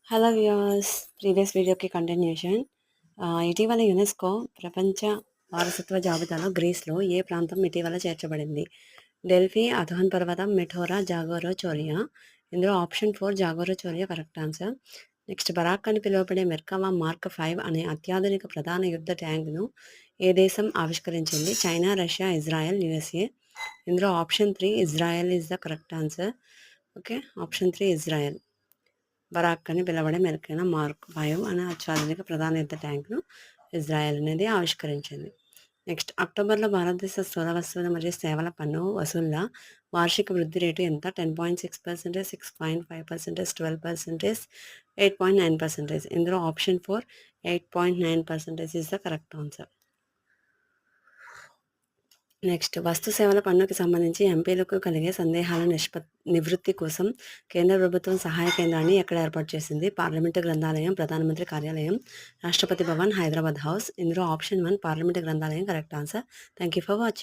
Hello viewers, previous వీడియోకి continuation. ఇటీవల UNESCO ప్రపంచ వారసత్వ జాబితాలో గ్రీస్లో ఏ ప్రాంతం ఇటీవల చేర్చబడింది? డెల్ఫీ, అథోన్ పర్వతం, మెఠోరా, జాగోరో చోరియా. ఇందులో ఆప్షన్ 4 జాగోరో చోరియా కరెక్ట్ ఆన్సర్. నెక్స్ట్, బరాక్ అని పిలువబడే మెర్కవా మార్క్ 5 అనే అత్యాధునిక ప్రధాన యుద్ధ ట్యాంక్ను ఏ దేశం ఆవిష్కరించింది? China, Russia, Israel, USA. ఇందులో option 3 Israel is the correct answer. Okay, option 3 Israel. Barak అని పిలవడే మెరుగైన మార్క్ 5 అనే అత్యాధునిక ప్రధాన యుద్ధ ట్యాంక్ను ఇజ్రాయెల్ అనేది ఆవిష్కరించింది. నెక్స్ట్, అక్టోబర్లో భారతదేశ స్థూల వస్తువులు మరియు సేవల పన్ను వసూళ్ల వార్షిక వృద్ధి రేటు ఎంత? 10.6%, 6.5%, 12%, 8.9%. ఇందులో option 4 8.9% is the correct answer. Next, వస్తు సేవల పన్నుకి సంబంధించి ఎంపీలకు కలిగే సందేహాల నివృత్తి కోసం కేంద్ర ప్రభుత్వం సహాయ కేంద్రాన్ని ఎక్కడ ఏర్పాటు చేసింది? పార్లమెంటు గ్రంథాలయం, ప్రధానమంత్రి కార్యాలయం, రాష్ట్రపతి భవన్, హైదరాబాద్ హౌస్. ఇందులో ఆప్షన్ 1 పార్లమెంటు గ్రంథాలయం correct answer. Thank you for watching.